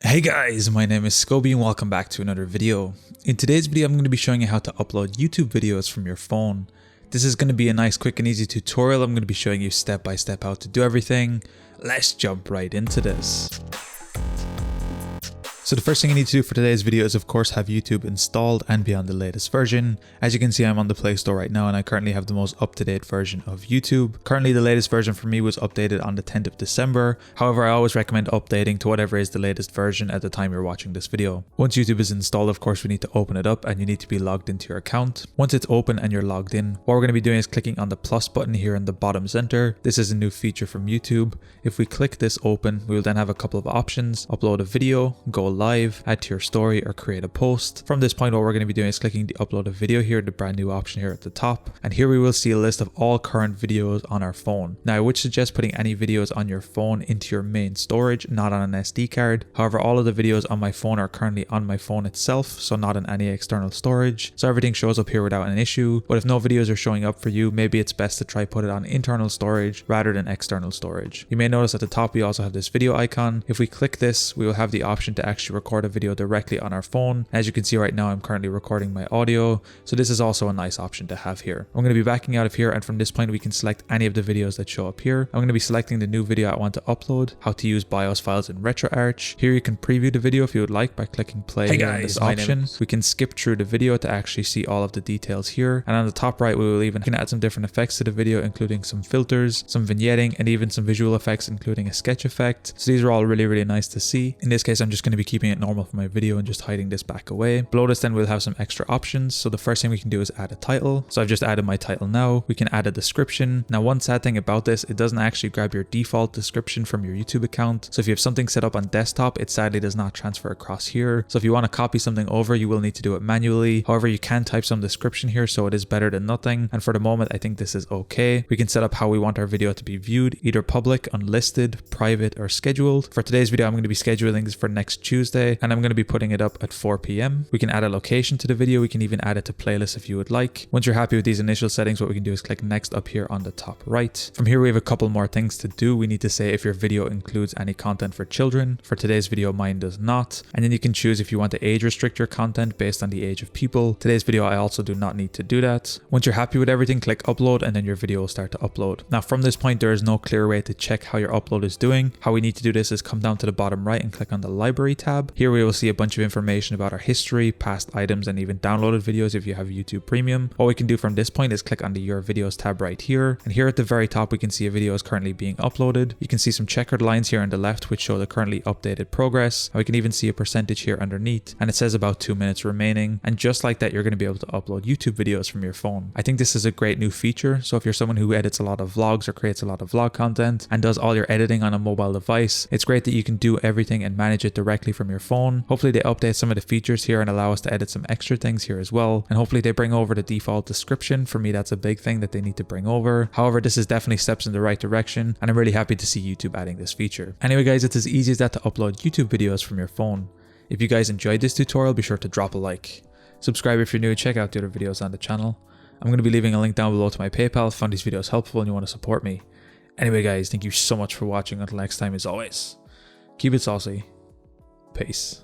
Hey guys, my name is Scoby and welcome back to another video. In today's video, I'm going to be showing you how to upload YouTube videos from your phone. This is going to be a nice, quick and easy tutorial. I'm going to be showing you step by step how to do everything. Let's jump right into this. So the first thing you need to do for today's video is of course have YouTube installed and be on the latest version. As you can see, I'm on the Play Store right now and I currently have the most up-to-date version of YouTube. Currently the latest version for me was updated on the 10th of December. However, I always recommend updating to whatever is the latest version at the time you're watching this video. Once YouTube is installed, of course, we need to open it up and you need to be logged into your account. Once it's open and you're logged in, what we're going to be doing is clicking on the plus button here in the bottom center. This is a new feature from YouTube. If we click this open, we will then have a couple of options: upload a video, go live, add to your story, or create a post. From this point, what we're going to be doing is clicking the upload a video here, the brand new option here at the top. And here we will see a list of all current videos on our phone. Now, I would suggest putting any videos on your phone into your main storage, not on an SD card. However, all of the videos on my phone are currently on my phone itself, so not in any external storage. So everything shows up here without an issue. But if no videos are showing up for you, maybe it's best to try put it on internal storage rather than external storage. You may notice at the top we also have this video icon. If we click this, we will have the option to actually record a video directly on our phone. As you can see right now, I'm currently recording my audio, so this is also a nice option to have here. I'm going to be backing out of here, and from this point we can select any of the videos that show up here. I'm going to be selecting the new video I want to upload, how to use BIOS files in RetroArch. Here you can preview the video if you would like by clicking play on this option. We can skip through the video to actually see all of the details here, and on the top right we will even add some different effects to the video, including some filters, some vignetting, and even some visual effects, including a sketch effect. So these are all really nice to see. In this case, I'm just going to be keeping it normal for my video and just hiding this back away. Below this then we'll have some extra options. So the first thing we can do is add a title. So I've just added my title now. We can add a description. Now, one sad thing about this, it doesn't actually grab your default description from your YouTube account. So if you have something set up on desktop, it sadly does not transfer across here. So if you want to copy something over, you will need to do it manually. However, you can type some description here, so it is better than nothing. And for the moment, I think this is okay. We can set up how we want our video to be viewed, either public, unlisted, private, or scheduled. For today's video, I'm going to be scheduling this for next Tuesday, and I'm going to be putting it up at 4 p.m. We can add a location to the video. We can even add it to playlists if you would like. Once you're happy with these initial settings, what we can do is click next up here on the top right. From here, we have a couple more things to do. We need to say if your video includes any content for children. For today's video, mine does not. And then you can choose if you want to age restrict your content based on the age of people. Today's video, I also do not need to do that. Once you're happy with everything, click upload, and then your video will start to upload. Now, from this point, there is no clear way to check how your upload is doing. How we need to do this is come down to the bottom right and click on the library tab. Here we will see a bunch of information about our history, past items, and even downloaded videos if you have YouTube Premium. What we can do from this point is click on the Your Videos tab right here, and here at the very top we can see a video is currently being uploaded. You can see some checkered lines here on the left which show the currently updated progress, and we can even see a percentage here underneath, and it says about 2 minutes remaining. And just like that, you're going to be able to upload YouTube videos from your phone. I think this is a great new feature, so if you're someone who edits a lot of vlogs or creates a lot of vlog content and does all your editing on a mobile device, it's great that you can do everything and manage it directly from your phone. Hopefully they update some of the features here and allow us to edit some extra things here as well, and hopefully they bring over the default description. For me, that's a big thing that they need to bring over. However, this is definitely steps in the right direction, and I'm really happy to see YouTube adding this feature. Anyway guys, it's as easy as that to upload YouTube videos from your phone. If you guys enjoyed this tutorial, be sure to drop a like. Subscribe if you're new, check out the other videos on the channel. I'm going to be leaving a link down below to my PayPal if you found these videos helpful and you want to support me. Anyway guys, thank you so much for watching. Until next time, as always, keep it saucy. Peace.